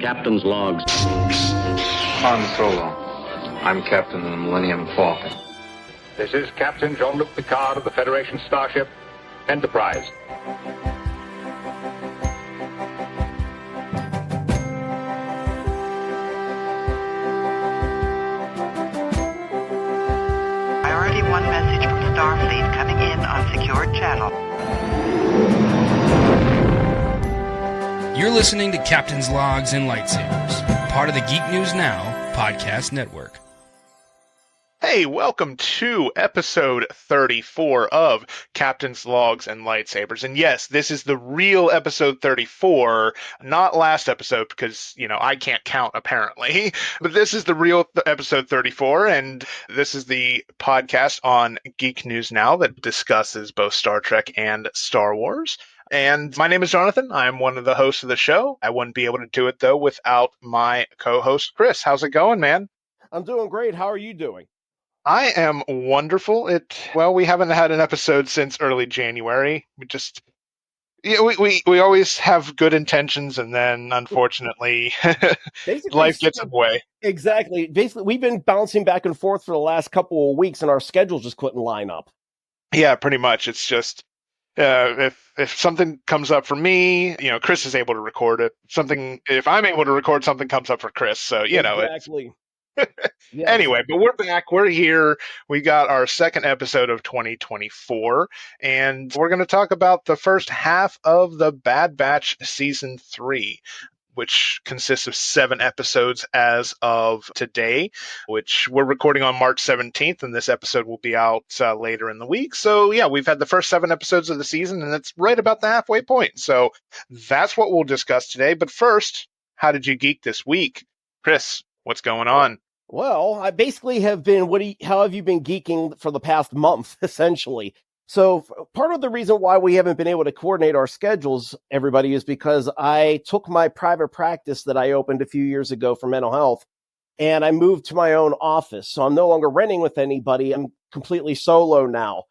Captain's logs. Han Solo. I'm captain of the Millennium Falcon. This is Captain Jean-Luc Picard of the Federation starship Enterprise. Priority 1 message from Starfleet coming in on secured channel. You're listening to Captain's Logs and Lightsabers, part of the Geek News Now podcast network. Hey, welcome to episode 34 of Captain's Logs and Lightsabers. And yes, this is the real episode 34, not last episode because, I can't count apparently. But this is the real episode 34, and this is the podcast on Geek News Now that discusses both Star Trek and Star Wars. And my name is Jonathan. I'm one of the hosts of the show. I wouldn't be able to do it, though, without my co-host, Chris. How's it going, man? I'm doing great. How are you doing? I am wonderful. We haven't had an episode since early January. We always have good intentions, and then, unfortunately, life gets in the way. Exactly. Basically, we've been bouncing back and forth for the last couple of weeks, and our schedules just couldn't line up. Yeah, pretty much. It's just... if something comes up for me, Chris is able to record it. If I'm able to record, something comes up for Chris. So, Exactly. Yes. Anyway, but we're back. We're here. We got our second episode of 2024, and we're going to talk about the first half of the Bad Batch Season 3. Which consists of 7 episodes as of today, which we're recording on March 17th, and this episode will be out later in the week. So, yeah, we've had the first 7 episodes of the season, and it's right about the halfway point. So that's what we'll discuss today. But first, how did you geek this week? Chris, what's going on? Well, I basically have been, how have you been geeking for the past month, essentially? So part of the reason why we haven't been able to coordinate our schedules, everybody, is because I took my private practice that I opened a few years ago for mental health, and I moved to my own office. So I'm no longer renting with anybody. I'm completely solo now.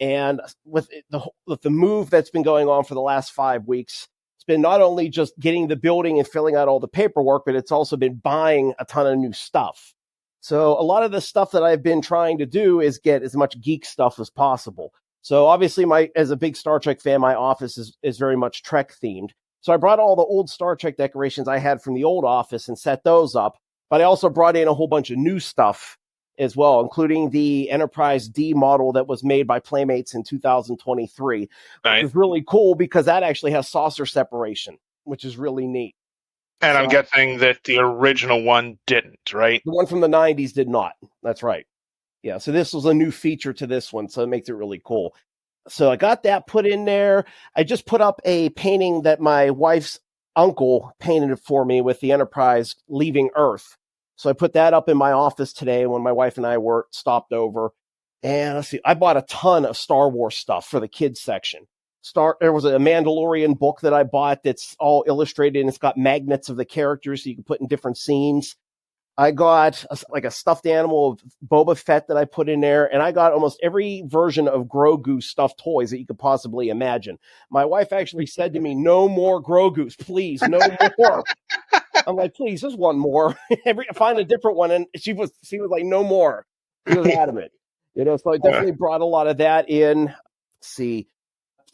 And with the move that's been going on for the last 5 weeks, it's been not only just getting the building and filling out all the paperwork, but it's also been buying a ton of new stuff. So a lot of the stuff that I've been trying to do is get as much geek stuff as possible. So obviously, as a big Star Trek fan, my office is very much Trek themed. So I brought all the old Star Trek decorations I had from the old office and set those up. But I also brought in a whole bunch of new stuff as well, including the Enterprise D model that was made by Playmates in 2023. Nice. Which is really cool because that actually has saucer separation, which is really neat. And I'm guessing that the original one didn't, right? The one from the 90s did not. That's right. Yeah, so this was a new feature to this one, so it makes it really cool. So I got that put in there. I just put up a painting that my wife's uncle painted for me with the Enterprise leaving Earth. So I put that up in my office today when my wife and I were stopped over. And let's see, I bought a ton of Star Wars stuff for the kids section. There was a Mandalorian book that I bought that's all illustrated, and it's got magnets of the characters so you can put in different scenes. I got a stuffed animal of Boba Fett that I put in there, and I got almost every version of Grogu stuffed toys that you could possibly imagine. My wife actually said to me, "No more Grogus, please, no more." I'm like, "Please, just one more." Find a different one, and she was like, "No more." She was adamant, So I definitely brought a lot of that in. Let's see.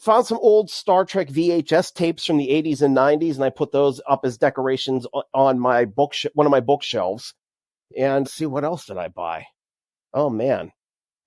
Found some old Star Trek VHS tapes from the 80s and 90s, and I put those up as decorations on my one of my bookshelves. And see, what else did I buy? Oh, man.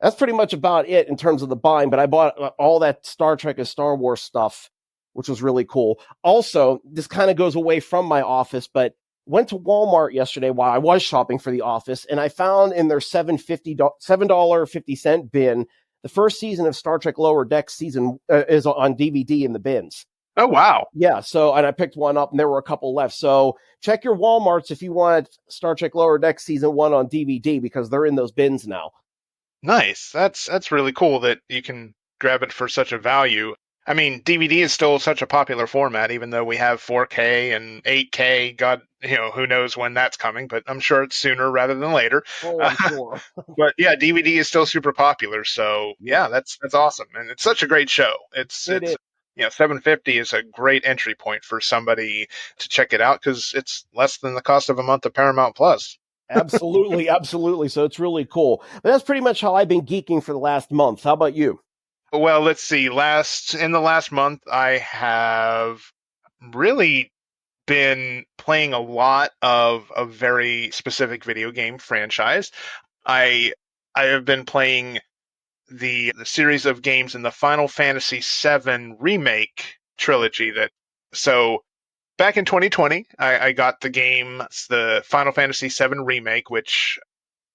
That's pretty much about it in terms of the buying, but I bought all that Star Trek and Star Wars stuff, which was really cool. Also, this kind of goes away from my office, but went to Walmart yesterday while I was shopping for the office, and I found in their $7.50 bin the first season of Star Trek Lower Decks season is on DVD in the bins. Oh, wow. Yeah, and I picked one up, and there were a couple left. So check your Walmarts if you want Star Trek Lower Decks Season 1 on DVD, because they're in those bins now. Nice. That's really cool that you can grab it for such a value. I mean, DVD is still such a popular format, even though we have 4K and 8K. God, who knows when that's coming, but I'm sure it's sooner rather than later. Oh, I'm sure. But yeah, DVD is still super popular. So yeah, that's awesome. And it's such a great show. It's is. $750 is a great entry point for somebody to check it out because it's less than the cost of a month of Paramount Plus. Absolutely, absolutely. So it's really cool. But that's pretty much how I've been geeking for the last month. How about you? Well, let's see. In the last month, I have really been playing a lot of a very specific video game franchise. I I have been playing the series of games in the Final Fantasy VII remake trilogy. So back in 2020, I got the game, it's the Final Fantasy VII remake, which,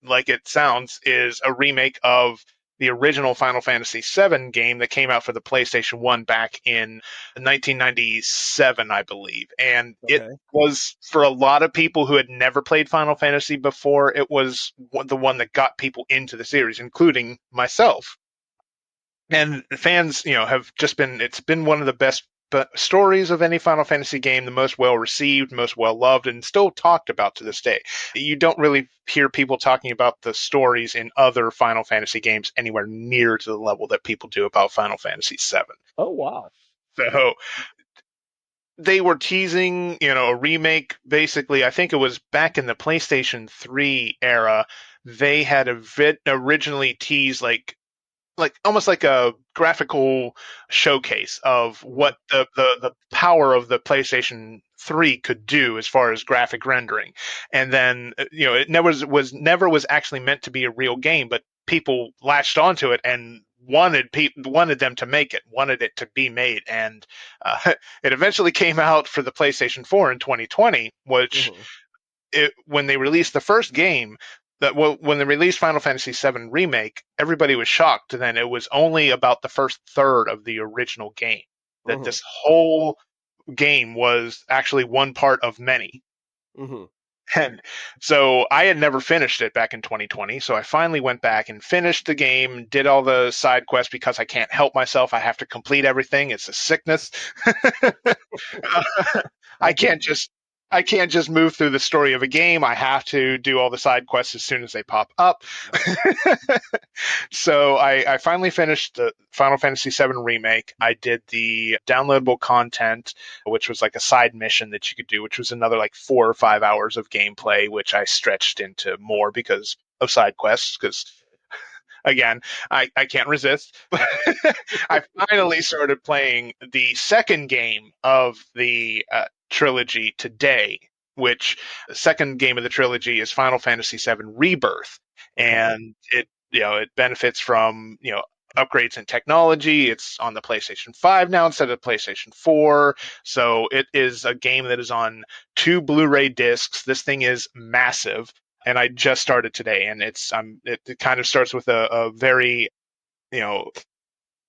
like it sounds, is a remake of the original Final Fantasy VII game that came out for the PlayStation 1 back in 1997, I believe. And it Okay. was, for a lot of people who had never played Final Fantasy before, it was the one that got people into the series, including myself. And fans, have just it's been one of the best stories of any Final Fantasy game, the most well received, most well loved, and still talked about to this day. You don't really hear people talking about the stories in other Final Fantasy games anywhere near to the level that people do about Final Fantasy VII. Oh, wow. So they were teasing, a remake. Basically, I think it was back in the PlayStation 3 era. They had originally teased like almost like a graphical showcase of what the power of the PlayStation 3 could do as far as graphic rendering. And then it never was actually meant to be a real game, but people latched onto it and wanted them to make it, wanted it to be made, and it eventually came out for the PlayStation 4 in 2020, which when they released the first game, when they released Final Fantasy VII Remake, everybody was shocked. And then it was only about the first third of the original game that this whole game was actually one part of many. And so I had never finished it back in 2020. So I finally went back and finished the game, did all the side quests because I can't help myself. I have to complete everything. It's a sickness. I can't just move through the story of a game. I have to do all the side quests as soon as they pop up. So I finally finished the Final Fantasy VII Remake. I did the downloadable content, which was like a side mission that you could do, which was another like 4 or 5 hours of gameplay, which I stretched into more because of side quests, because again, I can't resist. I finally started playing the second game of the trilogy today, which the second game of the trilogy is Final Fantasy VII Rebirth. And it benefits from, upgrades in technology. It's on the PlayStation 5 now instead of PlayStation 4. So it is a game that is on 2 Blu-ray discs. This thing is massive. And I just started today, and it kind of starts with a very,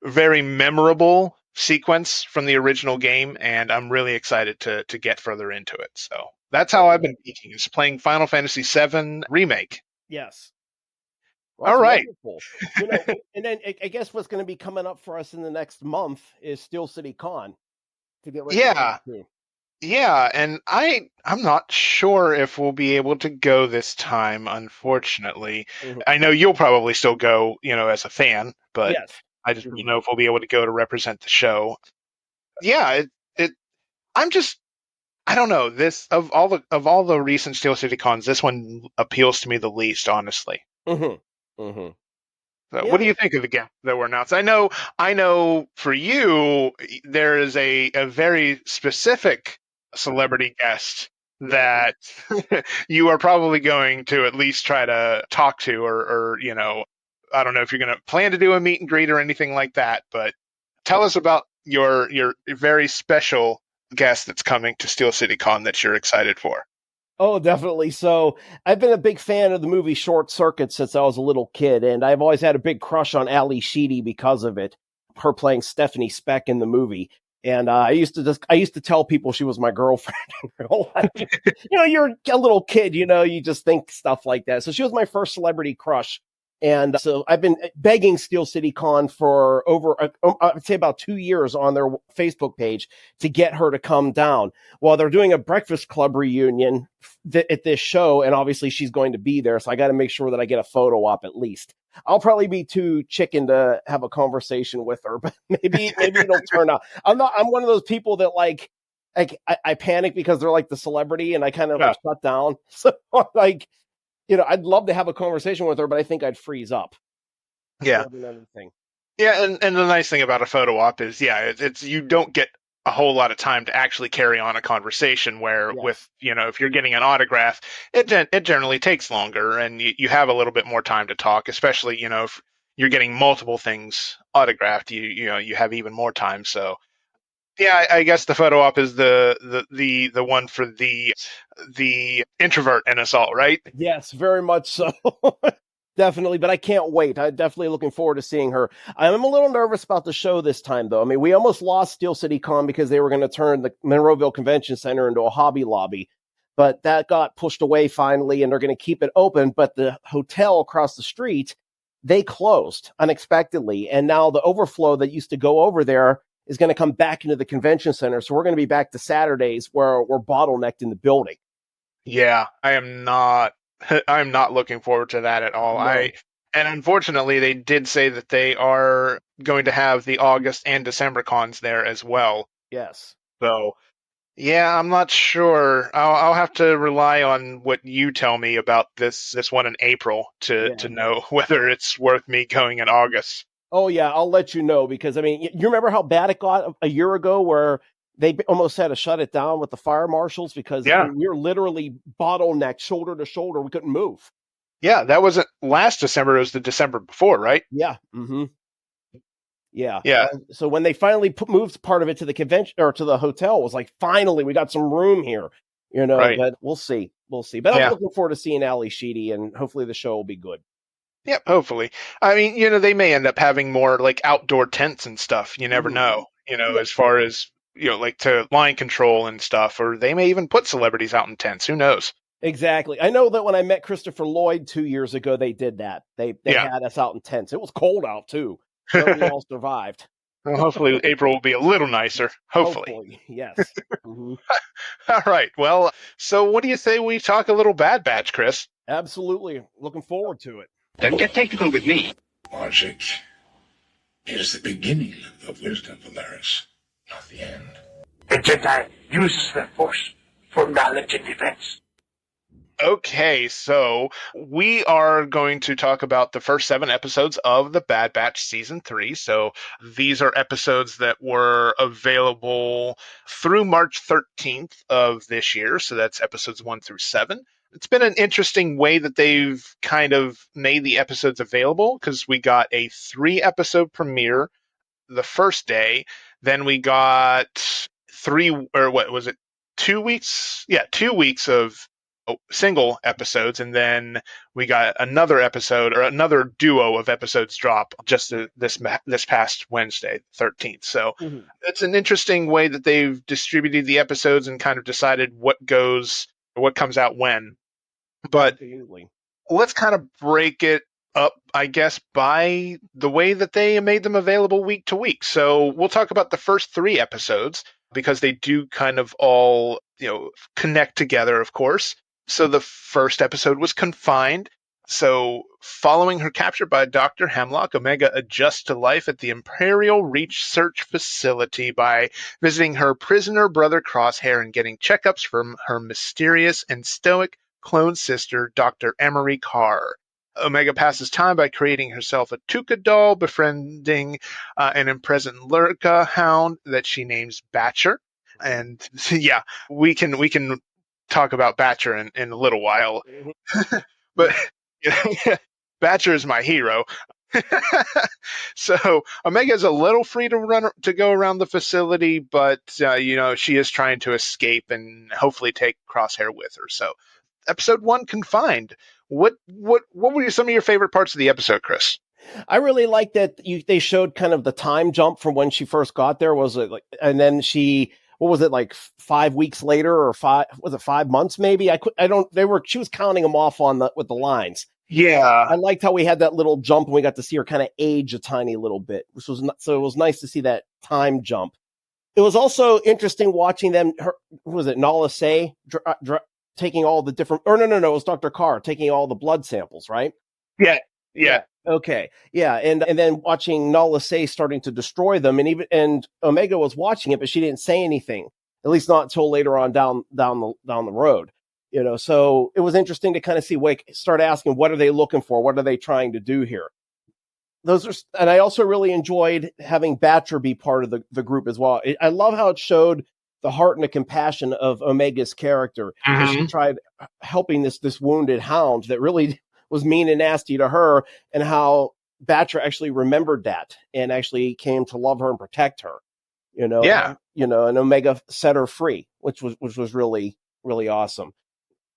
very memorable sequence from the original game, and I'm really excited to get further into it. So that's how I've been geeking, is playing Final Fantasy VII Remake. Yes. Well, all right. Wonderful. And then I guess what's going to be coming up for us in the next month is Steel City Con to get ready. Yeah, and I'm not sure if we'll be able to go this time, unfortunately. I know you'll probably still go, as a fan, but yes. I just don't know if we'll be able to go to represent the show. Yeah, I don't know. This of all the recent Steel City Cons, this one appeals to me the least, honestly. So what do you think of the guests that were announced? I know for you, there is a very specific celebrity guest that you are probably going to at least try to talk to, or I don't know if you're going to plan to do a meet and greet or anything like that, but tell us about your very special guest that's coming to Steel City Con that you're excited for. Oh, definitely. So I've been a big fan of the movie Short Circuit since I was a little kid, and I've always had a big crush on Ali Sheedy because of it, her playing Stephanie Speck in the movie. And I used to tell people she was my girlfriend in real life. You're a little kid, you just think stuff like that. So she was my first celebrity crush And so I've been begging Steel City Con for over, I'd say about 2 years on their Facebook page to get her to come down. Well, they're doing a Breakfast Club reunion at this show, and obviously she's going to be there. So I got to make sure that I get a photo op at least. I'll probably be too chicken to have a conversation with her, but maybe it'll turn out. I'm one of those people that like I panic because they're like the celebrity, and I kind of like shut down. So like, I'd love to have a conversation with her, but I think I'd freeze up. Yeah. Yeah, and the nice thing about a photo op is, it's you don't get a whole lot of time to actually carry on a conversation where with, if you're getting an autograph, it generally takes longer, and you have a little bit more time to talk, especially, if you're getting multiple things autographed, you have even more time. So yeah, I guess the photo op is the one for the introvert in us all, right? Yes, very much so. Definitely, but I can't wait. I'm definitely looking forward to seeing her. I'm a little nervous about the show this time, though. I mean, we almost lost Steel City Con because they were going to turn the Monroeville Convention Center into a Hobby Lobby, but that got pushed away finally, and they're going to keep it open. But the hotel across the street, they closed unexpectedly, and now the overflow that used to go over there is going to come back into the convention center. So we're going to be back to Saturdays where we're bottlenecked in the building. Yeah, I'm not looking forward to that at all. No. And unfortunately, they did say that they are going to have the August and December cons there as well. Yes. So, yeah, I'm not sure. I'll have to rely on what you tell me about this one in April to know whether it's worth me going in August. Oh, yeah, I'll let you know, because, I mean, you remember how bad it got a year ago where they almost had to shut it down with the fire marshals because we were literally bottlenecked shoulder to shoulder. We couldn't move. Yeah, that wasn't last December. It was the December before, right? Yeah. Mm-hmm. Yeah. Yeah. So when they finally moved part of it to the convention or to the hotel, it was like, finally, we got some room here, right. But we'll see. But I'm looking forward to seeing Ali Sheedy, and hopefully the show will be good. Yep, hopefully. I mean, they may end up having more like outdoor tents and stuff. You never know, as far as, like to line control and stuff, or they may even put celebrities out in tents. Who knows? Exactly. I know that when I met Christopher Lloyd 2 years ago, they did that. They had us out in tents. It was cold out too. But we all survived. Well, hopefully April will be a little nicer. Hopefully. Yes. Mm-hmm. All right. Well, so what do you say we talk a little Bad Batch, Chris? Absolutely. Looking forward to it. Don't get technical with me. Logic is the beginning of wisdom, Valeris, not the end. The Jedi uses the Force for knowledge and defense. Okay, so we are going to talk about the first 7 episodes of The Bad Batch Season 3. So these are episodes that were available through March 13th of this year. So that's episodes 1 through 7. It's been an interesting way that they've kind of made the episodes available, because we got a 3-episode premiere the first day. Then we got 2 weeks? Yeah, 2 weeks of single episodes, and then we got another episode, or another duo of episodes drop just this past Wednesday, 13th. So It's an interesting way that they've distributed the episodes and kind of decided what comes out when. But Absolutely. Let's kind of break it up, I guess, by the way that they made them available week to week. So we'll talk about the first 3 episodes, because they do kind of all, connect together, of course. So the first episode was Confined. So following her capture by Dr. Hemlock, Omega adjusts to life at the Imperial Research Facility by visiting her prisoner brother Crosshair and getting checkups from her mysterious and stoic clone sister, Dr. Emery Carr. Omega passes time by creating herself a Tuca doll, befriending an imprisoned Lurka hound that she names Batcher. And yeah, we can talk about Batcher in a little while. But Batcher is my hero. So Omega is a little free to go around the facility, but she is trying to escape and hopefully take Crosshair with her. So episode 1, Confined. What were some of your favorite parts of the episode, Chris? I really like that they showed kind of the time jump from when she first got there. Was it and then she, what was it, 5 weeks later, or 5 months maybe? She was counting them off with the lines. Yeah. I liked how we had that little jump and we got to see her kind of age a tiny little bit, which was so it was nice to see that time jump. It was also interesting watching them. Who was it? Nala Se taking all the different. Or no, it was Dr. Carr taking all the blood samples, right? Yeah. Okay. Yeah. And then watching Nala Se starting to destroy them, and Omega was watching it, but she didn't say anything. At least not until later on down the road. So it was interesting to kind of see Wake start asking, what are they looking for? What are they trying to do here? And I also really enjoyed having Batcher be part of the group as well. I love how it showed the heart and the compassion of Omega's character as she tried helping this wounded hound that really was mean and nasty to her, and how Batcher actually remembered that and actually came to love her and protect her. Yeah. And Omega set her free, which was really, really awesome.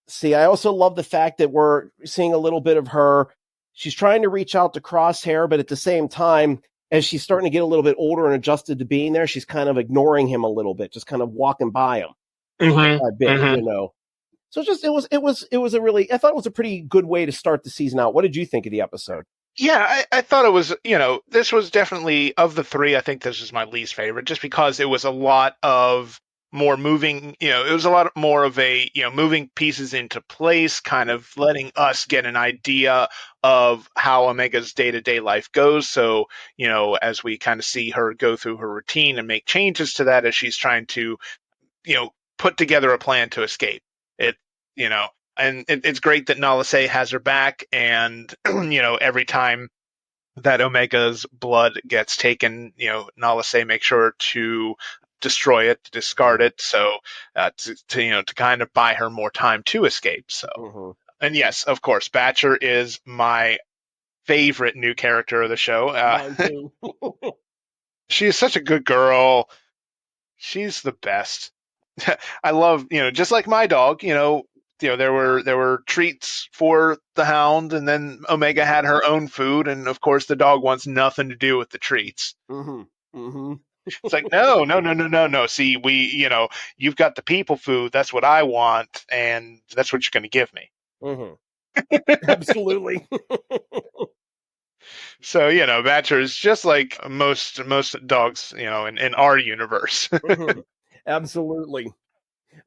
See, I also love the fact that we're seeing a little bit of her. She's trying to reach out to Crosshair, but at the same time, as she's starting to get a little bit older and adjusted to being there, she's kind of ignoring him a little bit, just kind of walking by him a bit, So it was a really, I thought it was a pretty good way to start the season out. What did you think of the episode? Yeah, I thought it was, this was definitely, of the three, I think this is my least favorite, just because it was a lot of more moving, it was a lot more of a, moving pieces into place, kind of letting us get an idea of how Omega's day-to-day life goes. So, as we kind of see her go through her routine and make changes to that as she's trying to, put together a plan to escape it, and it's great that Nala Se has her back, and, every time that Omega's blood gets taken, Nala Se makes sure to destroy it, to discard it, so to kind of buy her more time to escape. So, and yes, of course, Batcher is my favorite new character of the show. Mine too. She is such a good girl. She's the best. I love, just like my dog, there were treats for the hound, and then Omega had her own food, and of course the dog wants nothing to do with the treats. It's like, no. See, you've got the people food. That's what I want, and that's what you're going to give me. Absolutely. So, Batcher is just like most dogs, in our universe. Absolutely.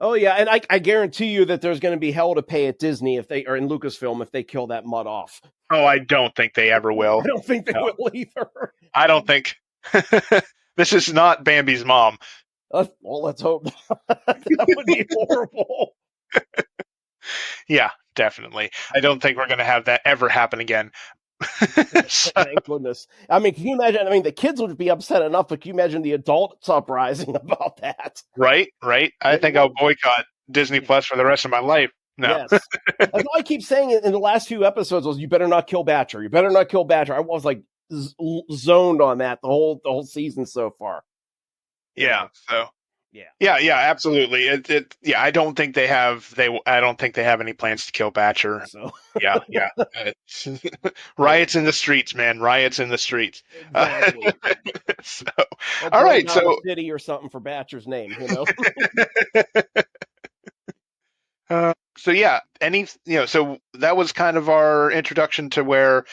Oh yeah, and I guarantee you that there's going to be hell to pay at Disney or in Lucasfilm if they kill that mutt off. Oh, I don't think they ever will. I don't think they will either. I don't think. This is not Bambi's mom. Well, let's hope that would be horrible. Yeah, definitely. I don't think we're going to have that ever happen again. Thank goodness. I mean, can you imagine? I mean, the kids would be upset enough, but can you imagine the adults uprising about that? Right. I think I'll boycott Disney Plus for the rest of my life. No. Yes. That's all I keep saying in the last few episodes was, you better not kill Batcher. You better not kill Batcher. I was like zoned on that the whole season so far. Yeah. So. Yeah, absolutely. I don't think they have any plans to kill Batcher. So. Yeah. Riots in the streets, man. Riots in the streets. Exactly. So, all right. So, city or something for Batcher's name, So yeah, so that was kind of our introduction to where,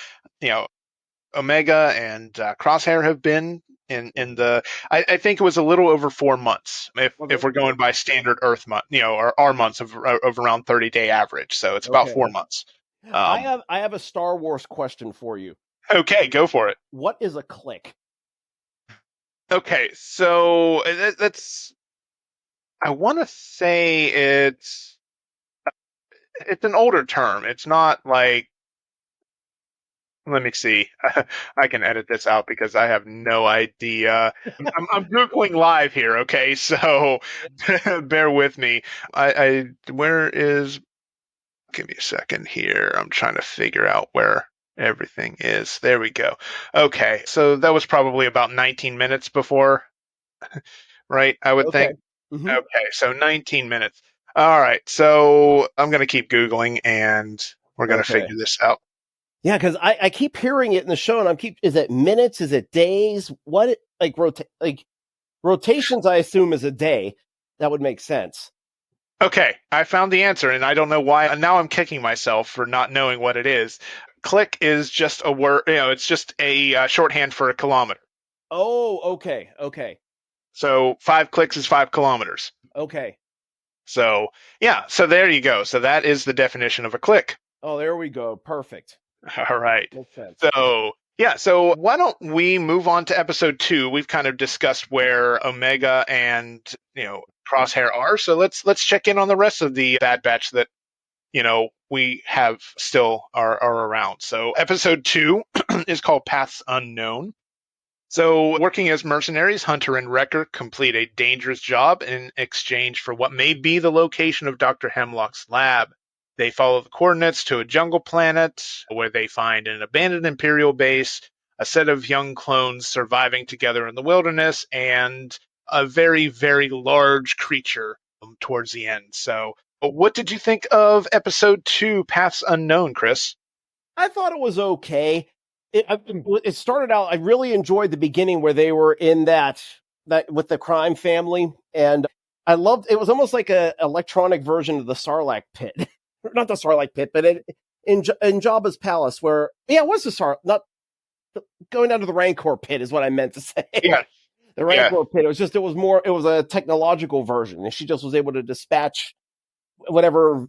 Omega and Crosshair have been in the. I think it was a little over 4 months if we're going by standard Earth month, or our months of around 30-day average. So it's about 4 months. I have a Star Wars question for you. Okay, go for it. What is a click? Okay, so that's. I want to say it's an older term. It's not like. Let me see. I can edit this out because I have no idea. I'm Googling live here, okay? So bear with me. Where is. Give me a second here. I'm trying to figure out where everything is. There we go. Okay, so that was probably about 19 minutes before, right? I would think. Mm-hmm. Okay, so 19 minutes. All right, so I'm going to keep Googling, and we're going to figure this out. Yeah, because I keep hearing it in the show, and is it minutes? Is it days? What, rotations, I assume, is a day. That would make sense. Okay, I found the answer, and I don't know why. And now I'm kicking myself for not knowing what it is. Click is just a word. It's just a shorthand for a kilometer. Oh, okay, okay, So 5 clicks is 5 kilometers. okay. So yeah, so there you go. So that is the definition of a click. Oh, there we go. Perfect. All right. Makes sense. So yeah, so why don't we move on to episode 2? We've kind of discussed where Omega and Crosshair are. So let's check in on the rest of the Bad Batch that we have still are around. So episode 2 is called Paths Unknown. So working as mercenaries, Hunter and Wrecker complete a dangerous job in exchange for what may be the location of Dr. Hemlock's lab. They follow the coordinates to a jungle planet where they find an abandoned Imperial base, a set of young clones surviving together in the wilderness, and a very, very large creature towards the end. So what did you think of episode 2, Paths Unknown, Chris? I thought it was okay. It started out. I really enjoyed the beginning where they were in that with the crime family, and I loved. It was almost like a electronic version of the Sarlacc pit, not the Sarlacc pit, but in Jabba's palace, where it was the not going down to the Rancor pit is what I meant to say. Yeah. The Rancor pit. It was a technological version, and she just was able to dispatch whatever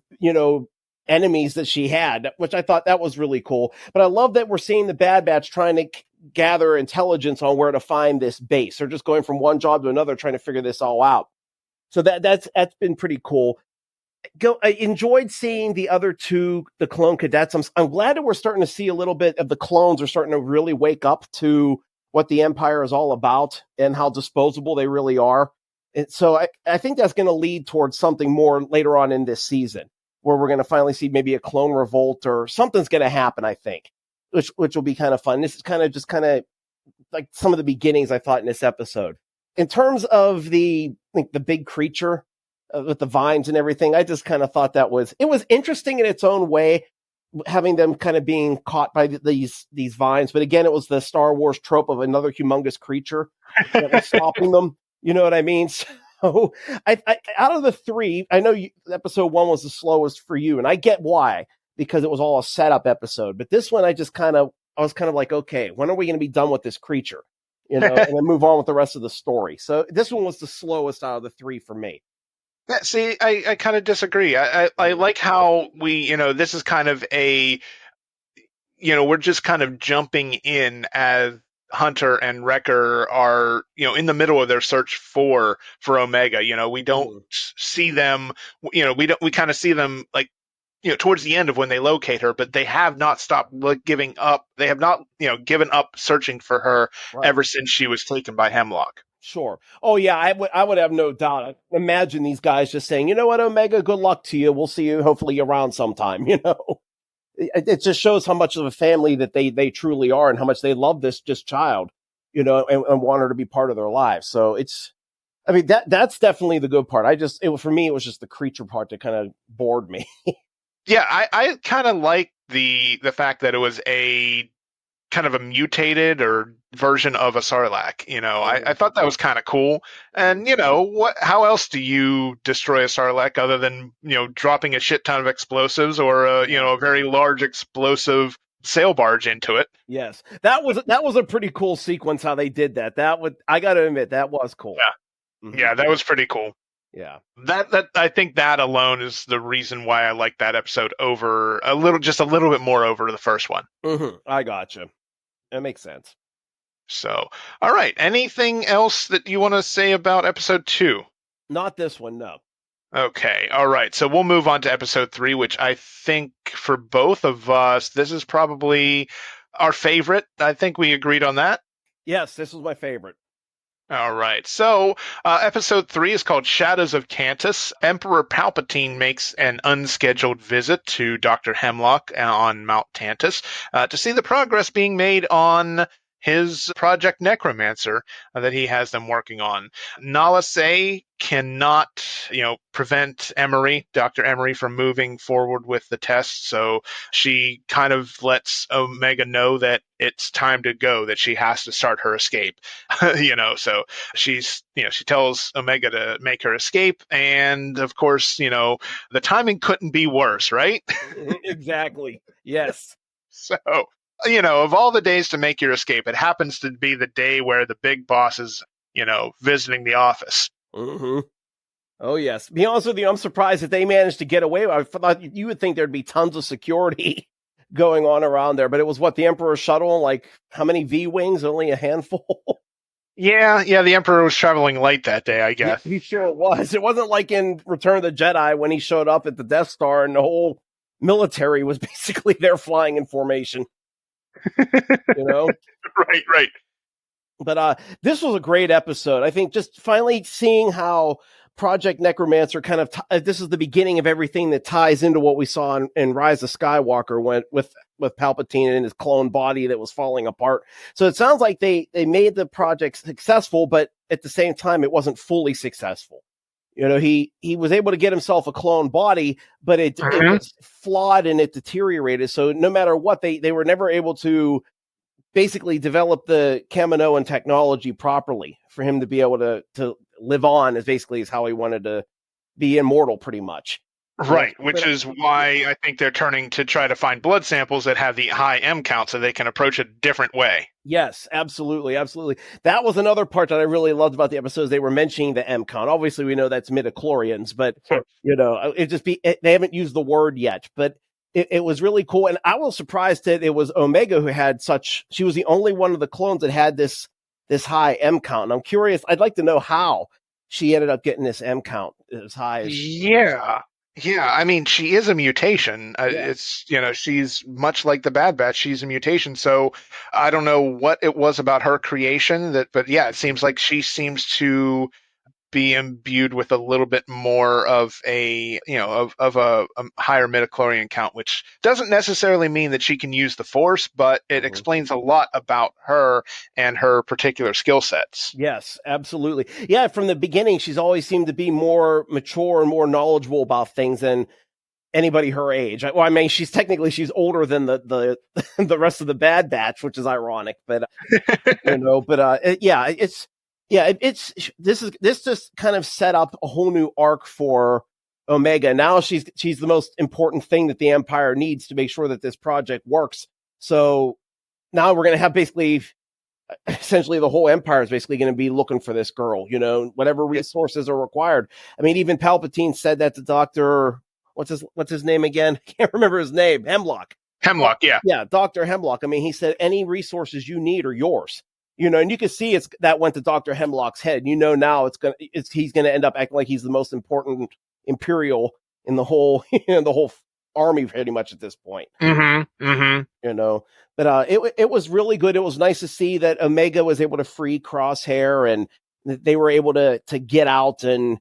enemies that she had, which I thought that was really cool. But I love that we're seeing the Bad Batch trying to gather intelligence on where to find this base. They're just going from one job to another trying to figure this all out. So that's been pretty cool. I enjoyed seeing the other two, the clone cadets. I'm glad that we're starting to see a little bit of the clones are starting to really wake up to what the Empire is all about and how disposable they really are. And so I think that's going to lead towards something more later on in this season, where we're going to finally see maybe a clone revolt or something's going to happen, I think, which will be kind of fun. This is kind of like some of the beginnings I thought in this episode. In terms of the big creature with the vines and everything, I just kind of thought it was interesting in its own way, having them kind of being caught by these vines. But again, it was the Star Wars trope of another humongous creature that was stopping them. You know what I mean? So I out of the three, I know episode 1 was the slowest for you, and I get why, because it was all a setup episode. But this one, I was kind of like, okay, when are we going to be done with this creature? And then move on with the rest of the story. So this one was the slowest out of the 3 for me. Yeah, see, I kind of disagree. I like how this is kind of we're just kind of jumping in as Hunter and Wrecker are, in the middle of their search for Omega. We don't see them, we kind of see them like, towards the end of when they locate her, but they have not stopped giving up. They have not, given up searching for her ever since she was taken by Hemlock. Sure. Oh yeah, I would have no doubt. Imagine these guys just saying, you know what, Omega, good luck to you. We'll see you hopefully around sometime, It just shows how much of a family that they truly are and how much they love this child, and want her to be part of their lives. So that's definitely the good part. For me, it was just the creature part that kind of bored me. Yeah, I kind of like the fact that it was a kind of a mutated or version of a Sarlacc. I thought that was kind of cool. And how else do you destroy a Sarlacc other than dropping a shit ton of explosives or a very large explosive sail barge into it? Yes, that was a pretty cool sequence how they did that. I got to admit, that was cool. Yeah, yeah, that was pretty cool. Yeah, that I think that alone is the reason why I like that episode over just a little bit more over the first one. Mm-hmm. I gotcha. That makes sense. So, all right. Anything else that you want to say about episode 2? Not this one, no. Okay. All right. So we'll move on to episode 3, which I think for both of us, this is probably our favorite. I think we agreed on that. Yes, this was my favorite. All right. So, episode 3 is called Shadows of Tantus. Emperor Palpatine makes an unscheduled visit to Dr. Hemlock on Mount Tantus to see the progress being made on his Project Necromancer that he has them working on. Nala Se cannot, prevent Emery, Dr. Emery, from moving forward with the test, so she kind of lets Omega know that it's time to go, that she has to start her escape. So she tells Omega to make her escape, and of course, the timing couldn't be worse, right? Exactly. Yes. So, of all the days to make your escape, it happens to be the day where the big boss is, visiting the office. Mm-hmm. Oh, yes. To be honest with you, I'm surprised that they managed to get away. I thought you would think there'd be tons of security going on around there, but it was the Emperor's shuttle, like how many V-Wings? Only a handful? Yeah, the Emperor was traveling light that day, I guess. He sure was. It wasn't like in Return of the Jedi when he showed up at the Death Star and the whole military was basically there flying in formation. Right. But this was a great episode. I think just finally seeing how Project Necromancer kind of this is the beginning of everything that ties into what we saw in Rise of Skywalker with Palpatine and his clone body that was falling apart. So it sounds like they made the project successful, but at the same time, it wasn't fully successful. He was able to get himself a clone body, but it was flawed and it deteriorated. So no matter what, they were never able to basically develop the Kaminoan technology properly for him to be able to live on is how he wanted to be immortal pretty much. Right, which is why I think they're turning to try to find blood samples that have the high M count so they can approach it a different way. Yes, absolutely. That was another part that I really loved about the episodes. They were mentioning the M count. Obviously, we know that's midichlorians, but, they haven't used the word yet, but it was really cool. And I was surprised that it was Omega who had she was the only one of the clones that had this high M count. And I'm curious, I'd like to know how she ended up getting this M count as high as. Yeah, I mean, she is a mutation. It's, she's much like the Bad Batch. She's a mutation. So I don't know what it was about her creation but yeah, it seems like she seems to be imbued with a little bit more of a higher midichlorian count, which doesn't necessarily mean that she can use the Force, but it explains a lot about her and her particular skill sets. Yes, absolutely. Yeah, from the beginning, she's always seemed to be more mature and more knowledgeable about things than anybody her age. Well, I mean, she's older than the the rest of the Bad Batch, which is ironic, but this just kind of set up a whole new arc for Omega. Now she's the most important thing that the Empire needs to make sure that this project works. So now we're going to have essentially the whole Empire is basically going to be looking for this girl, whatever resources are required. I mean, even Palpatine said that to Dr. What's his name again? I can't remember his name. Hemlock, yeah. Yeah, Dr. Hemlock. I mean, he said any resources you need are yours. And you can see that went to Dr. Hemlock's head. Now he's going to end up acting like he's the most important Imperial in the whole, the whole army pretty much at this point. But it was really good. It was nice to see that Omega was able to free Crosshair and they were able to get out and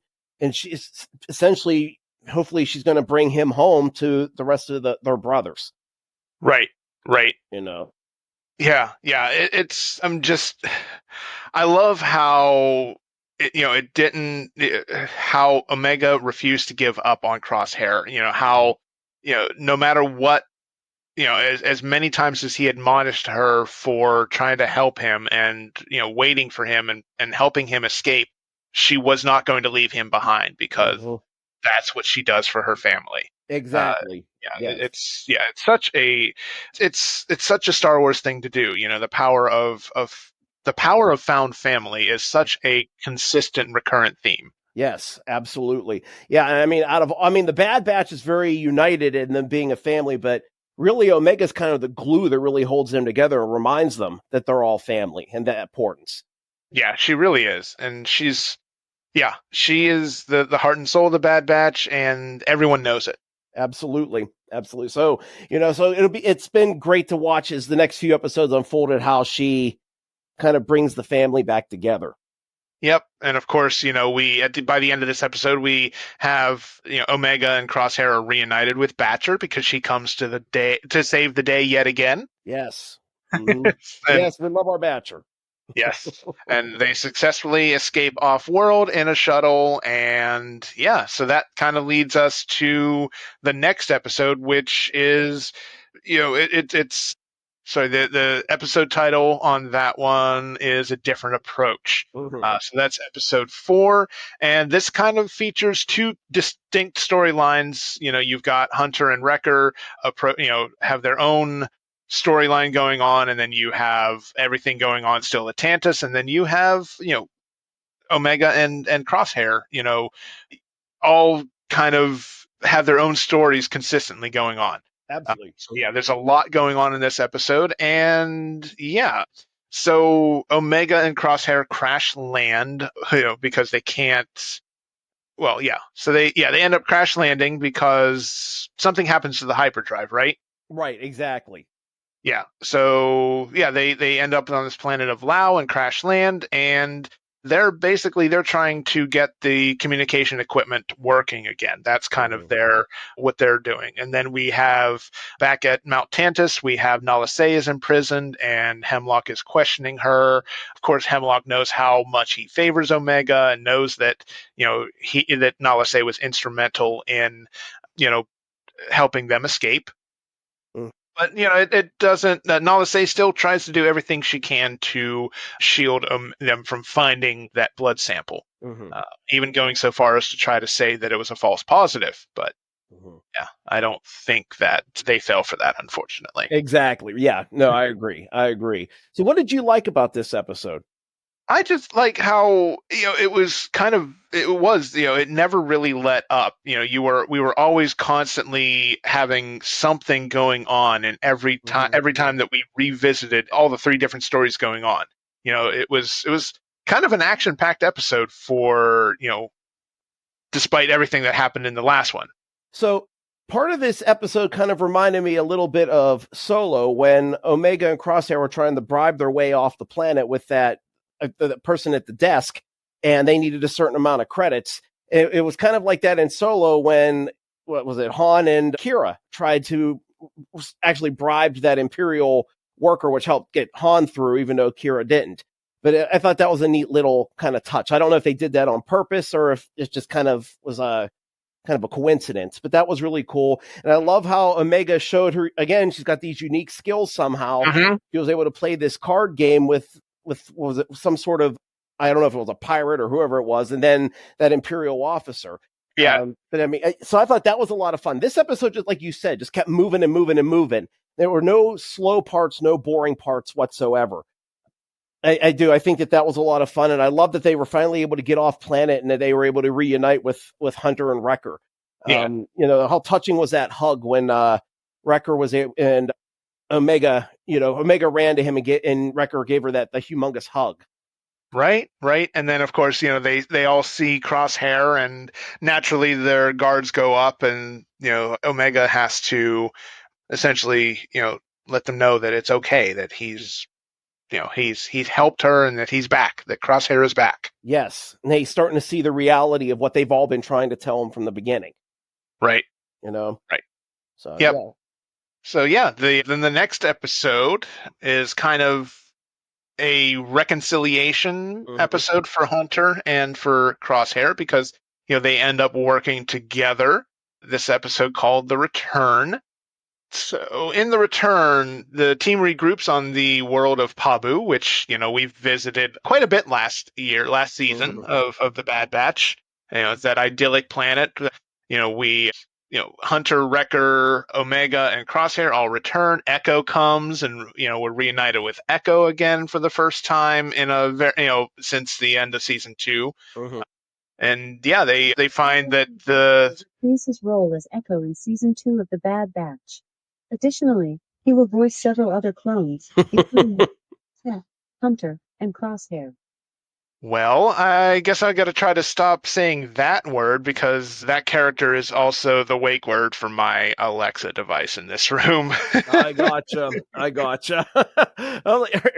she's essentially, hopefully she's going to bring him home to the rest of their brothers. Right. Yeah. I love how how Omega refused to give up on Crosshair. How no matter what, as many times as he admonished her for trying to help him and waiting for him and helping him escape, she was not going to leave him behind because that's what she does for her family. Exactly. It's such a Star Wars thing to do. The power of found family is such a consistent, recurrent theme. Yes, absolutely. Yeah, I mean, the Bad Batch is very united in them being a family, but really Omega's kind of the glue that really holds them together and reminds them that they're all family and that importance. Yeah, she really is, and she is the heart and soul of the Bad Batch, and everyone knows it. Absolutely. So, it's been great to watch as the next few episodes unfolded how she kind of brings the family back together. Yep. And of course, by the end of this episode, we have, Omega and Crosshair are reunited with Batcher because she comes to save the day yet again. Yes. Mhm. And Yes, we love our Batcher. yes. And they successfully escape off world in a shuttle. And yeah, so that kind of leads us to the next episode, which is, it's sorry, the episode title on that one is A Different Approach. Mhm. So that's episode 4. And this kind of features two distinct storylines. You've got Hunter and Wrecker, have their own storyline going on, and then you have everything going on still at Tantus, and then you have Omega and Crosshair, all kind of have their own stories consistently going on. Absolutely. So yeah, there's a lot going on in this episode, and yeah, so Omega and Crosshair crash land, because they can't. Well, yeah, so they end up crash landing because something happens to the hyperdrive, right? Right, exactly. Yeah. So yeah, they end up on this planet of Lao and crash land, and they're trying to get the communication equipment working again. That's kind of what they're doing. And then we have back at Mount Tantus, we have Nala Se is imprisoned, and Hemlock is questioning her. Of course, Hemlock knows how much he favors Omega and knows that that Nala Se was instrumental in helping them escape. But it doesn't. Nala Se still tries to do everything she can to shield them from finding that blood sample, even going so far as to try to say that it was a false positive. But yeah, I don't think that they fell for that, unfortunately. Exactly. Yeah. No, I agree. So, what did you like about this episode? I just like how it never really let up. We were always constantly having something going on, and every time that we revisited all the 3 different stories going on, it was kind of an action-packed episode for despite everything that happened in the last one. So part of this episode kind of reminded me a little bit of Solo when Omega and Crosshair were trying to bribe their way off the planet with that the person at the desk, and they needed a certain amount of credits. It was kind of like that in Solo when, what was it, Han and Kira tried to actually bribed that Imperial worker, which helped get Han through, even though Kira didn't. But I thought that was a neat little kind of touch. I don't know if they did that on purpose or if it just kind of was a coincidence, but that was really cool. And I love how Omega showed her, again, she's got these unique skills somehow. She was able to play this card game with what was it, some sort of, I don't know if it was a pirate or whoever it was, and then that Imperial officer. Yeah. But I mean, so I thought that was a lot of fun. This episode, just like you said, just kept moving and moving and moving. There were no slow parts, no boring parts whatsoever. I think that was a lot of fun, and I love that they were finally able to get off planet and that they were able to reunite with Hunter and Wrecker. Yeah. How touching was that hug when Wrecker was and Omega, Omega ran to him and Wrecker gave her the humongous hug. Right. And then, of course, they all see Crosshair, and naturally their guards go up, and, Omega has to essentially, let them know that it's okay, that he's helped her and that he's back, that Crosshair is back. Yes. And he's starting to see the reality of what they've all been trying to tell him from the beginning. Right. Right. So, yep. Yeah. So, yeah, then the next episode is kind of a reconciliation episode for Hunter and for Crosshair because, they end up working together. This episode called The Return. So in The Return, the team regroups on the world of Pabu, which, we've visited quite a bit last season of the Bad Batch. It's that idyllic planet. Hunter, Wrecker, Omega, and Crosshair all return. Echo comes, and we're reunited with Echo again for the first time in since the end of season 2. And yeah, they find that plays his role as Echo in season 2 of the Bad Batch. Additionally, he will voice several other clones, including Hunter and Crosshair. Well, I guess I got to try to stop saying that word because that character is also the wake word for my Alexa device in this room. I gotcha. Are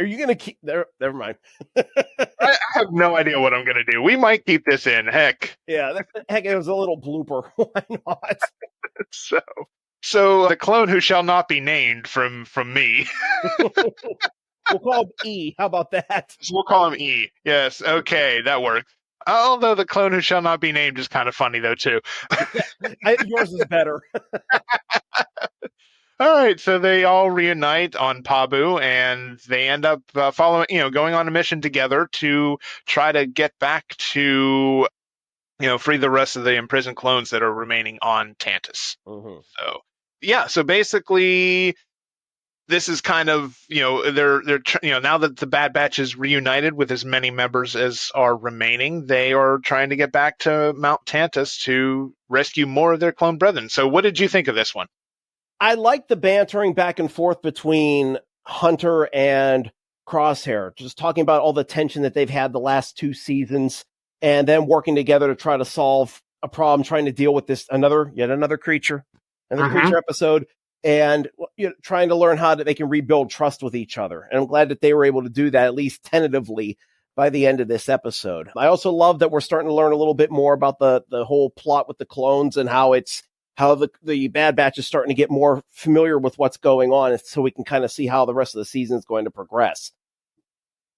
you going to keep there? Never mind. I have no idea what I'm going to do. We might keep this in. Heck. Yeah. Heck, it was a little blooper. Why not? So, So the clone who shall not be named from me. We'll call him E. How about that? We'll call him E. Yes, okay, that works. Although the clone who shall not be named is kind of funny though too. Yours is better. All right, so they all reunite on Pabu, and they end up going on a mission together to try to get back to, free the rest of the imprisoned clones that are remaining on Tantus. Mm-hmm. So, yeah, so basically, this is kind of, they're now that the Bad Batch is reunited with as many members as are remaining, they are trying to get back to Mount Tantus to rescue more of their clone brethren. So, what did you think of this one? I like the bantering back and forth between Hunter and Crosshair, just talking about all the tension that they've had the last 2 seasons, and then working together to try to solve a problem, trying to deal with yet another creature, creature episode, and trying to learn how they can rebuild trust with each other. And I'm glad that they were able to do that, at least tentatively, by the end of this episode. I also love that we're starting to learn a little bit more about the whole plot with the clones and how the Bad Batch is starting to get more familiar with what's going on, so we can kind of see how the rest of the season is going to progress.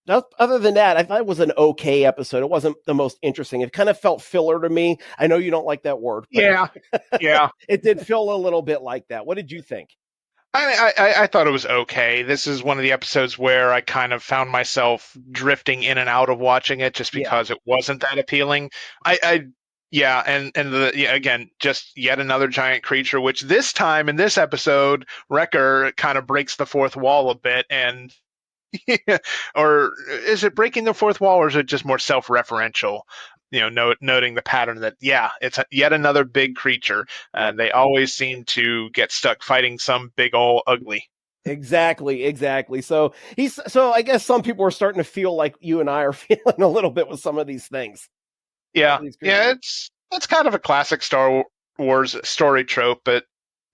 Now, other than that, I thought it was an okay episode. It wasn't the most interesting. It kind of felt filler to me. I know you don't like that word. Yeah. It did feel a little bit like that. What did you think? I thought it was okay. This is one of the episodes where I kind of found myself drifting in and out of watching it just because it wasn't that appealing. Again, just yet another giant creature, which this time in this episode, Wrecker kind of breaks the fourth wall a bit, and or is it breaking the fourth wall, or is it just more self-referential? Noting the pattern that it's yet another big creature. They always seem to get stuck fighting some big old ugly. Exactly. So I guess some people are starting to feel like you and I are feeling a little bit with some of these things. Yeah, it's kind of a classic Star Wars story trope, but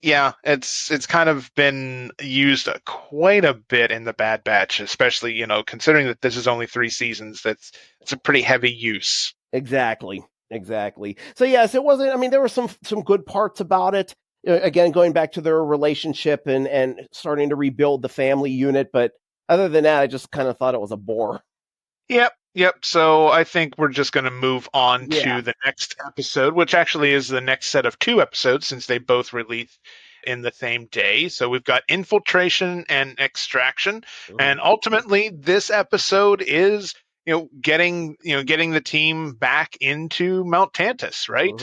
it's kind of been used quite a bit in the Bad Batch, especially considering that this is only 3 seasons. It's a pretty heavy use. Exactly. So yes, it wasn't. I mean, there were some good parts about it. Again, going back to their relationship and starting to rebuild the family unit, but other than that, I just kind of thought it was a bore. Yep. So I think we're just going to move on to the next episode, which actually is the next set of 2 episodes since they both released in the same day. So we've got Infiltration and Extraction. And ultimately, this episode is, getting the team back into Mount Tantus, right?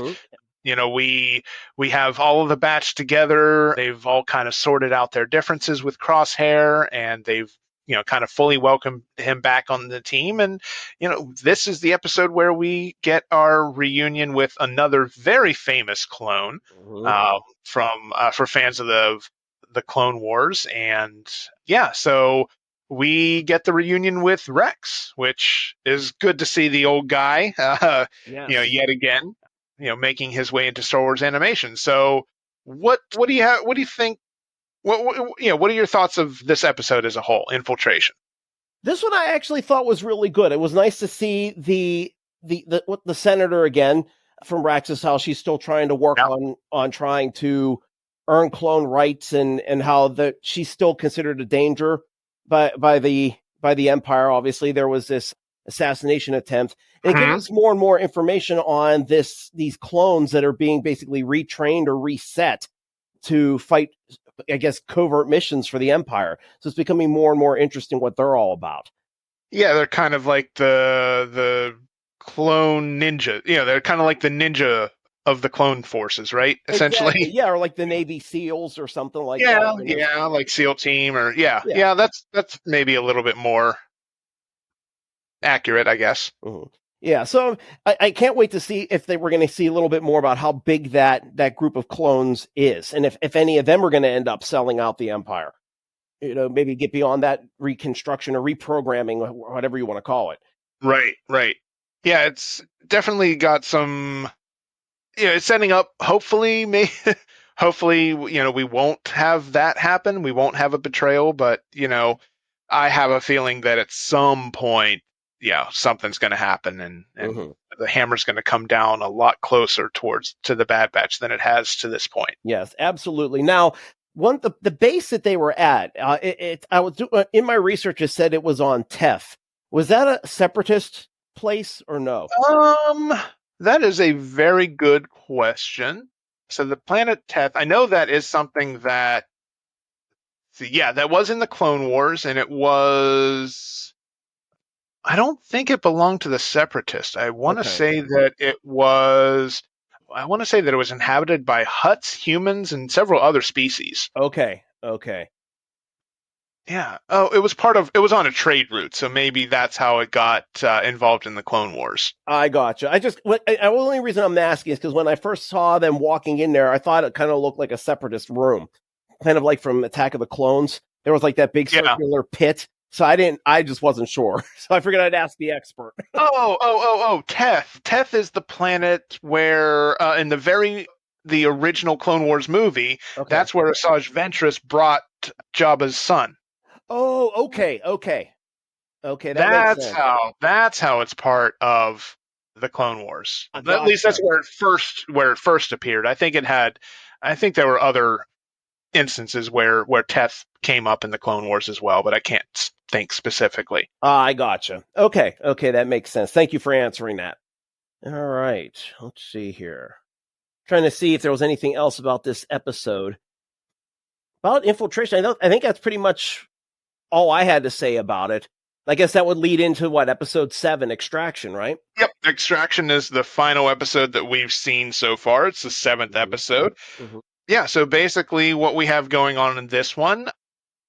We have all of the batch together. They've all kind of sorted out their differences with Crosshair, and they've kind of fully welcomed him back on the team. And, this is the episode where we get our reunion with another very famous clone for fans of the Clone Wars. And so we get the reunion with Rex, which is good to see the old guy, yet again, making his way into Star Wars animation. So what do you think? What are your thoughts of this episode as a whole, Infiltration? This one I actually thought was really good. It was nice to see the senator again from Rax's house. She's still trying to work on trying to earn clone rights, and how she's still considered a danger by the Empire. Obviously, there was this assassination attempt, and it gives us more and more information on these clones that are being basically retrained or reset to fight, I guess, covert missions for the Empire. So it's becoming more and more interesting what they're all about. Yeah, they're kind of like the clone ninja. They're kind of like the ninja of the clone forces, right? Essentially. Exactly. Yeah, or like the Navy SEALs or something like that. Yeah, like SEAL Team or that's maybe a little bit more accurate, I guess. Yeah, so I can't wait to see if we're going to see a little bit more about how big that group of clones is, and if any of them are going to end up selling out the Empire. Maybe get beyond that reconstruction or reprogramming, whatever you want to call it. Right. Yeah, it's definitely got some. It's setting up. Hopefully, we won't have that happen. We won't have a betrayal, but I have a feeling that at some point something's going to happen, and Mhm. the hammer's going to come down a lot closer to the Bad Batch than it has to this point. Yes, absolutely. Now, the base that they were at, I was in my research. It said it was on Teth. Was that a separatist place or no? That is a very good question. So the planet Teth, I know that is something that, that was in the Clone Wars, and it was. I don't think it belonged to the Separatists. I want to Okay. say that it was. I want to say that it was inhabited by Hutts, humans, and several other species. Okay. Yeah. Oh, it was on a trade route, so maybe that's how it got involved in the Clone Wars. I gotcha. The only reason I'm asking is because when I first saw them walking in there, I thought it kind of looked like a separatist room, kind of like from Attack of the Clones. There was like that big circular pit. So I just wasn't sure. So I figured I'd ask the expert. Teth. Teth is the planet where, in the original Clone Wars movie, that's where Asajj Ventress brought Jabba's son. Oh, okay. That's how it's part of the Clone Wars. At least that's where it first appeared. I think there were other instances where Teth came up in the Clone Wars as well, but I can't think specifically. I gotcha. Okay, that makes sense. Thank you for answering that. All right, let's see here. Trying to see if there was anything else about this episode. About infiltration, I think that's pretty much all I had to say about it. I guess that would lead into episode 7, Extraction, right? Yep, Extraction is the final episode that we've seen so far. It's the 7th episode. Mm-hmm. Yeah, so basically what we have going on in this one,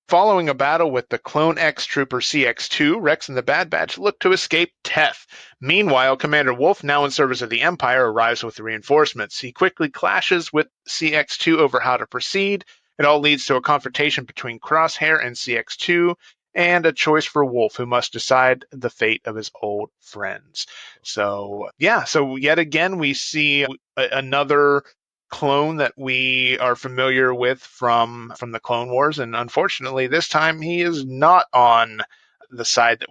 following a battle with the Clone X Trooper CX-2, Rex and the Bad Batch look to escape Teth. Meanwhile, Commander Wolf, now in service of the Empire, arrives with reinforcements. He quickly clashes with CX-2 over how to proceed. It all leads to a confrontation between Crosshair and CX-2, and a choice for Wolf, who must decide the fate of his old friends. So yet again, we see another clone that we are familiar with from the Clone Wars, and unfortunately this time he is not on the side that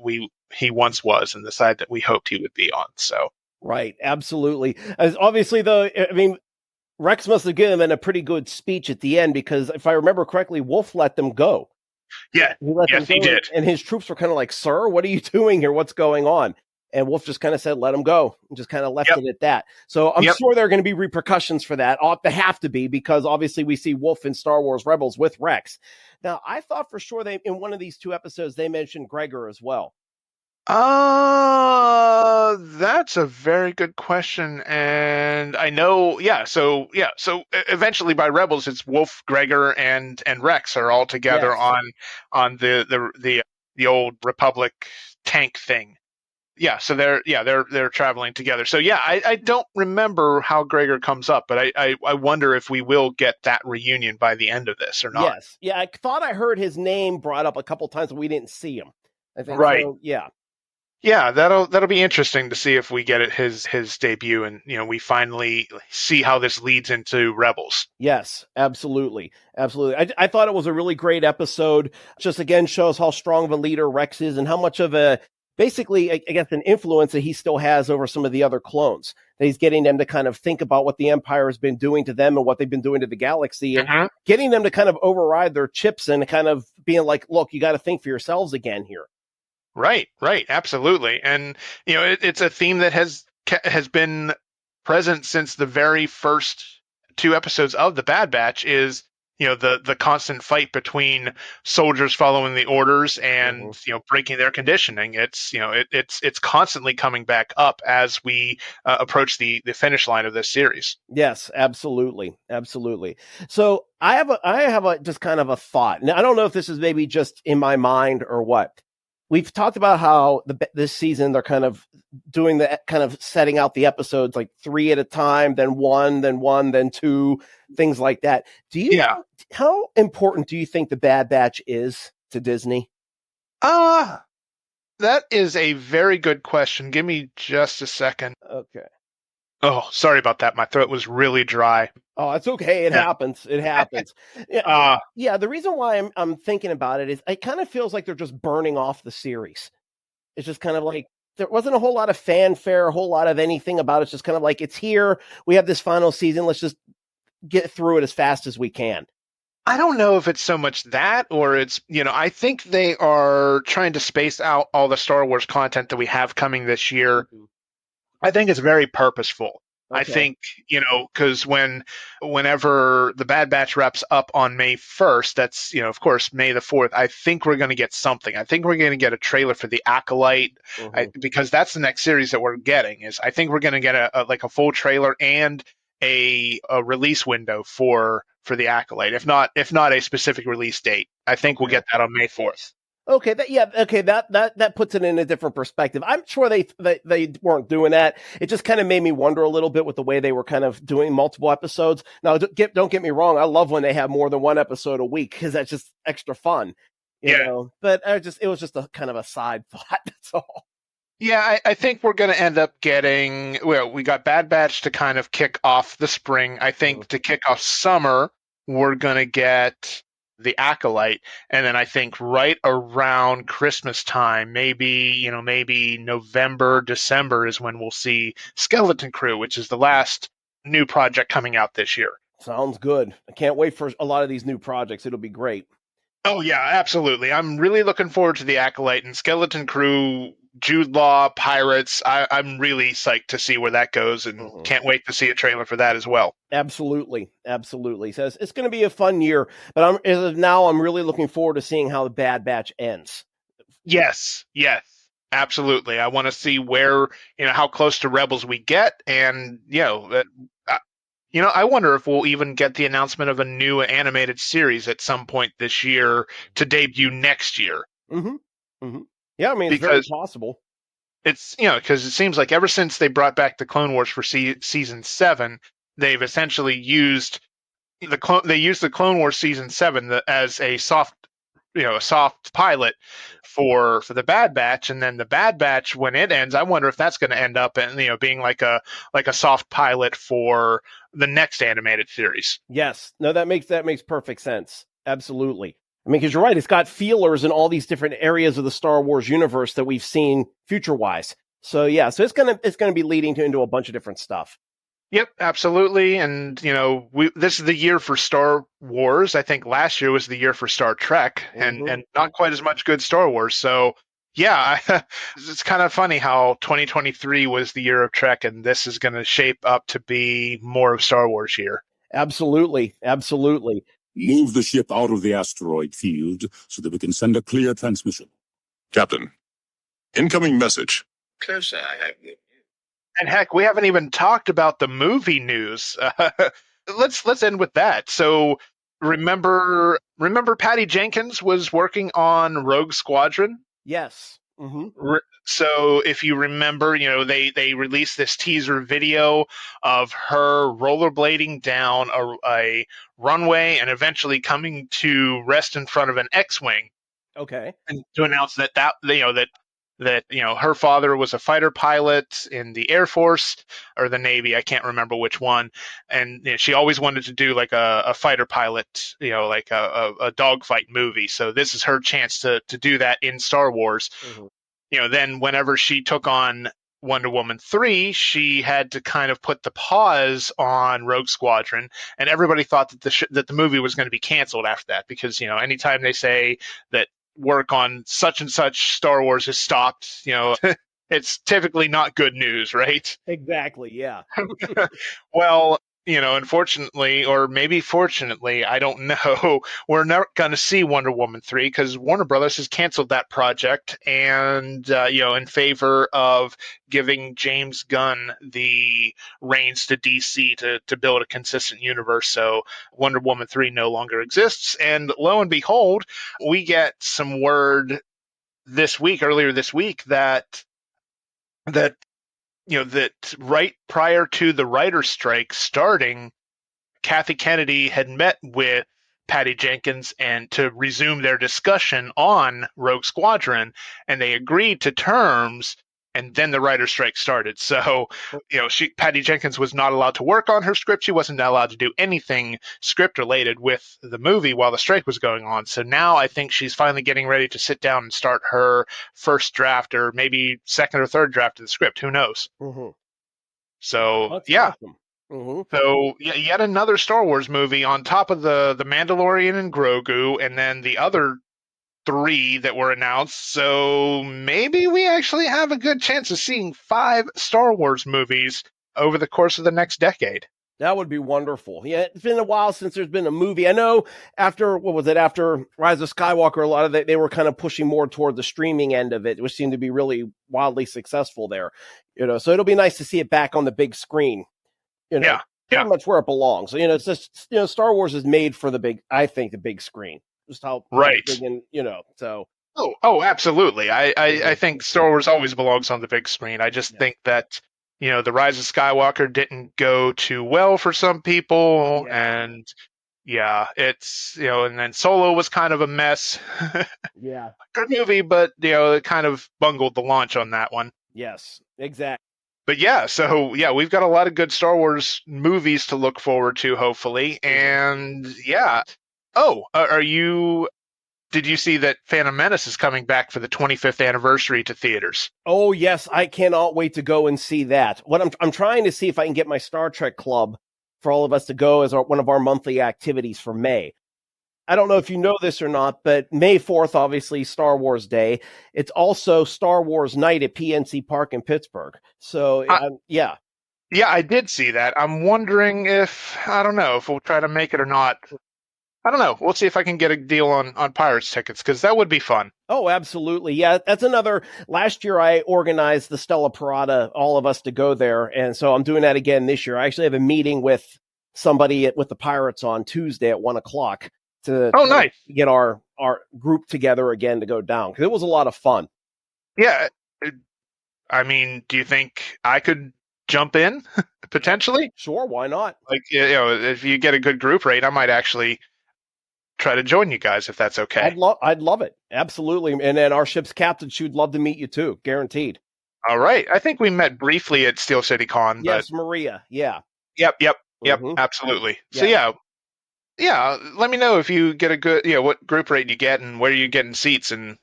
he once was, and the side that we hoped he would be on. So right, absolutely. As obviously, though, I mean, Rex must have given him a pretty good speech at the end, because if I remember correctly, Wolf let them go. Yeah, he did. And his troops were kind of like, "Sir, what are you doing here? What's going on?" And Wolf just kind of said, "Let him go," and just kind of left it at that. So I'm sure there are going to be repercussions for that. They have to be, because obviously we see Wolf in Star Wars Rebels with Rex. Now, I thought for sure in one of these 2 episodes they mentioned Gregor as well. That's a very good question, and I know, so eventually by Rebels, it's Wolf, Gregor, and Rex are all together on the old Republic tank thing. Yeah, so they're traveling together. So I don't remember how Gregor comes up, but I wonder if we will get that reunion by the end of this or not. Yes, yeah, I thought I heard his name brought up a couple times, but we didn't see him. I think right. So, yeah. Yeah, that'll be interesting to see if we get his debut, and we finally see how this leads into Rebels. Yes, absolutely. I thought it was a really great episode. Just again shows how strong of a leader Rex is, and how much of a basically, I guess, an influence that he still has over some of the other clones. That he's getting them to kind of think about what the Empire has been doing to them and what they've been doing to the galaxy, and getting them to kind of override their chips and kind of being like, "Look, you got to think for yourselves again here." Right, absolutely. And it's a theme that has been present since the very first 2 episodes of the Bad Batch, is the constant fight between soldiers following the orders and breaking their conditioning. It's it's constantly coming back up as we approach the finish line of this series. Yes, absolutely. So I have a just kind of a thought. Now, I don't know if this is maybe just in my mind or what. We've talked about how this season they're kind of doing the kind of setting out the episodes like 3 at a time, then 1, then 2, things like that. How important do you think the Bad Batch is to Disney? That is a very good question. Give me just a second. Okay. Oh, sorry about that. My throat was really dry. Oh, it's okay. It happens. Yeah. The reason why I'm thinking about it is it kind of feels like they're just burning off the series. It's just kind of like there wasn't a whole lot of fanfare, a whole lot of anything about it. It's just kind of like, it's here. We have this final season. Let's just get through it as fast as we can. I don't know if it's so much that, or it's, I think they are trying to space out all the Star Wars content that we have coming this year. Mm-hmm. I think it's very purposeful. Okay. I think, because whenever the Bad Batch wraps up on May 1st, that's, of course, May the 4th, I think we're going to get something. I think we're going to get a trailer for The Acolyte, because that's the next series that we're getting. I think we're going to get a full trailer and a release window for The Acolyte, if not a specific release date. I think we'll get that on May 4th. Okay, that puts it in a different perspective. I'm sure they weren't doing that. It just kind of made me wonder a little bit with the way they were kind of doing multiple episodes. Now, don't get me wrong. I love when they have more than one episode a week because that's just extra fun, you know. But it was just a kind of a side thought. That's all. Yeah, I think we're going to end up getting. Well, we got Bad Batch to kind of kick off the spring. I think to kick off summer, we're going to get The Acolyte, and then I think right around Christmas time, maybe November, December is when we'll see Skeleton Crew, which is the last new project coming out this year. Sounds good. I can't wait for a lot of these new projects. It'll be great. Oh yeah, absolutely. I'm really looking forward to The Acolyte and Skeleton Crew. Jude Law, Pirates. I'm really psyched to see where that goes, and can't wait to see a trailer for that as well. Absolutely. So it's going to be a fun year, but as of now, I'm really looking forward to seeing how the Bad Batch ends. Yes, absolutely. I want to see where, how close to Rebels we get, and I wonder if we'll even get the announcement of a new animated series at some point this year to debut next year. Yeah, I mean, it's very possible. It's, because it seems like ever since they brought back the Clone Wars for season 7, they've essentially used the Clone Wars season 7 as a soft pilot for the Bad Batch, and then the Bad Batch, when it ends, I wonder if that's going to end up being like a soft pilot for the next animated series. Yes, no, that makes perfect sense. Absolutely. I mean, because you're right, it's got feelers in all these different areas of the Star Wars universe that we've seen future-wise. So yeah, so it's gonna be leading into a bunch of different stuff. Yep, absolutely. And this is the year for Star Wars. I think last year was the year for Star Trek, and not quite as much good Star Wars. So yeah, it's kind of funny how 2023 was the year of Trek, and this is going to shape up to be more of Star Wars year. Absolutely. Move the ship out of the asteroid field so that we can send a clear transmission. Captain, incoming message. Closer, I hope. And heck, we haven't even talked about the movie news. Let's end with that. So remember Patty Jenkins was working on Rogue Squadron? Yes. So if you remember, they released this teaser video of her rollerblading down a runway and eventually coming to rest in front of an X-wing. Okay. And to announce that her father was a fighter pilot in the Air Force or the Navy, I can't remember which one, and she always wanted to do like a fighter pilot, like a dogfight movie. So this is her chance to do that in Star Wars. Then whenever she took on Wonder Woman 3, she had to kind of put the pause on Rogue Squadron, and everybody thought that the movie was going to be canceled after that, because anytime they say that work on such and such Star Wars has stopped, it's typically not good news, right? Exactly, yeah. Well, unfortunately, or maybe fortunately, I don't know, we're not going to see Wonder Woman 3 because Warner Brothers has canceled that project, and in favor of giving James Gunn the reins to DC to build a consistent universe. So Wonder Woman 3 no longer exists, and lo and behold, we get some word earlier this week that right prior to the writer's strike starting, Kathy Kennedy had met with Patty Jenkins and to resume their discussion on Rogue Squadron, and they agreed to terms, and then the writer's strike started. So, Patty Jenkins was not allowed to work on her script. She wasn't allowed to do anything script related with the movie while the strike was going on. So now I think she's finally getting ready to sit down and start her first draft, or maybe second or third draft of the script. Who knows? Mm-hmm. So, That's yeah. awesome. Mm-hmm. So yet another Star Wars movie on top of the Mandalorian and Grogu, and then the other 3 that were announced. So maybe we actually have a good chance of seeing 5 Star Wars movies over the course of the next decade. That would be wonderful. Yeah, it's been a while since there's been a movie. I know after Rise of Skywalker, a lot of they were kind of pushing more toward the streaming end of it, which seemed to be really wildly successful there. So it'll be nice to see it back on the big screen. Pretty much where it belongs. So, it's just, Star Wars is made for the big screen. Just how right. Big and, so. Oh, absolutely. I think Star Wars always belongs on the big screen. I just think that, the Rise of Skywalker didn't go too well for some people, and it's, and then Solo was kind of a mess. Yeah. Good movie, but, it kind of bungled the launch on that one. Yes, exactly. But we've got a lot of good Star Wars movies to look forward to, hopefully. And did you see that Phantom Menace is coming back for the 25th anniversary to theaters? Oh, yes. I cannot wait to go and see that. What I'm trying to see if I can get my Star Trek club for all of us to go as one of our monthly activities for May. I don't know if you know this or not, but May 4th, obviously, Star Wars Day. It's also Star Wars Night at PNC Park in Pittsburgh. So, yeah. Yeah, I did see that. I'm wondering if we'll try to make it or not. I don't know. We'll see if I can get a deal on Pirates tickets, because that would be fun. Oh, absolutely. Yeah, that's another. Last year, I organized the Stella Parada, all of us to go there. And so I'm doing that again this year. I actually have a meeting with somebody with the Pirates on Tuesday at 1:00 to nice. Get our group together again to go down, because it was a lot of fun. Yeah. I mean, do you think I could jump in potentially? Sure. Why not? Like, if you get a good group rate, I might actually try to join you guys, if that's okay. I'd love it. Absolutely. And then our ship's captain, she'd love to meet you too. Guaranteed. All right. I think we met briefly at Steel City Con. Yes, Maria. Yeah. Yep. Absolutely. Yeah. So let me know if you get a good, what group rate you get and where you're getting seats, and,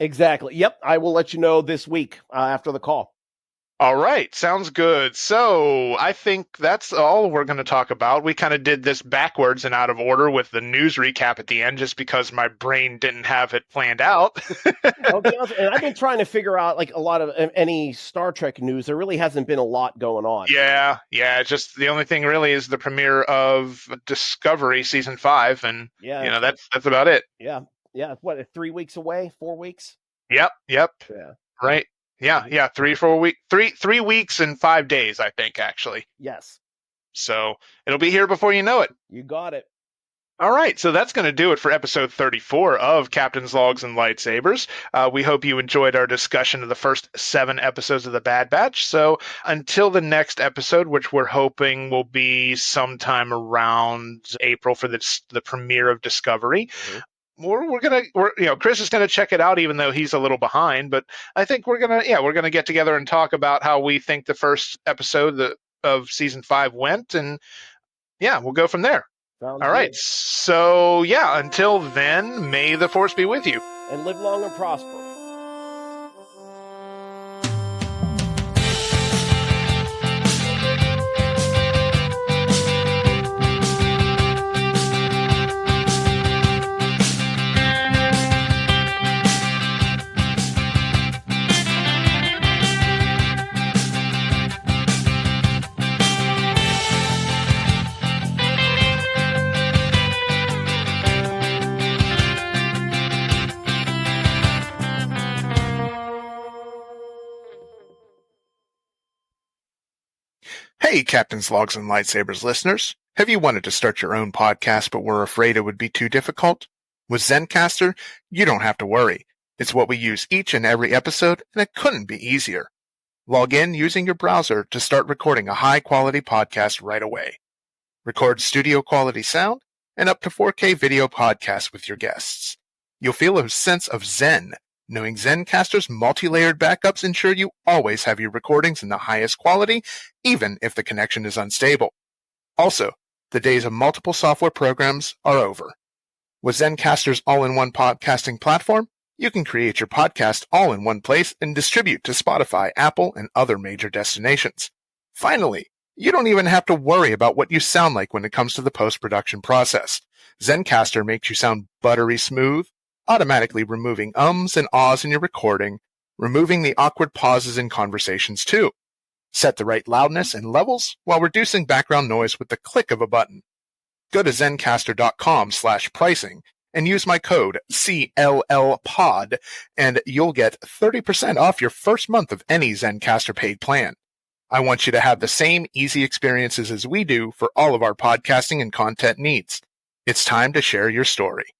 Exactly. Yep. I will let you know this week after the call. All right. Sounds good. So I think that's all we're going to talk about. We kind of did this backwards and out of order with the news recap at the end, just because my brain didn't have it planned out. And I've been trying to figure out a lot of any Star Trek news. There really hasn't been a lot going on. Yeah. Just the only thing really is the premiere of Discovery season 5, and that's about it. Yeah. What, 3 weeks away? 4 weeks? Yep. Yeah. Right. Yeah. 3 weeks and 5 days, I think, actually. Yes. So it'll be here before you know it. You got it. All right, so that's going to do it for episode 34 of Captain's Logs and Lightsabers. We hope you enjoyed our discussion of the first 7 episodes of The Bad Batch. So until the next episode, which we're hoping will be sometime around April for the premiere of Discovery, Chris is gonna check it out, even though he's a little behind. But I think we're gonna get together and talk about how we think the first episode of season 5 went, and we'll go from there. Sounds all right. good. So until then, may the Force be with you, and live long and prosper. Hey, Captain's Logs and Lightsabers listeners. Have you wanted to start your own podcast but were afraid it would be too difficult? With Zencastr, you don't have to worry. It's what we use each and every episode, and it couldn't be easier. Log in using your browser to start recording a high-quality podcast right away. Record studio-quality sound and up to 4K video podcasts with your guests. You'll feel a sense of zen Knowing Zencastr's multi-layered backups ensure you always have your recordings in the highest quality, even if the connection is unstable. Also, the days of multiple software programs are over. With Zencastr's all-in-one podcasting platform, you can create your podcast all in one place and distribute to Spotify, Apple, and other major destinations. Finally, you don't even have to worry about what you sound like when it comes to the post-production process. Zencastr makes you sound buttery smooth, automatically removing ums and ahs in your recording, removing the awkward pauses in conversations too. Set the right loudness and levels while reducing background noise with the click of a button. Go to zencastr.com/pricing and use my code CLLPOD, and you'll get 30% off your first month of any Zencastr paid plan. I want you to have the same easy experiences as we do for all of our podcasting and content needs. It's time to share your story.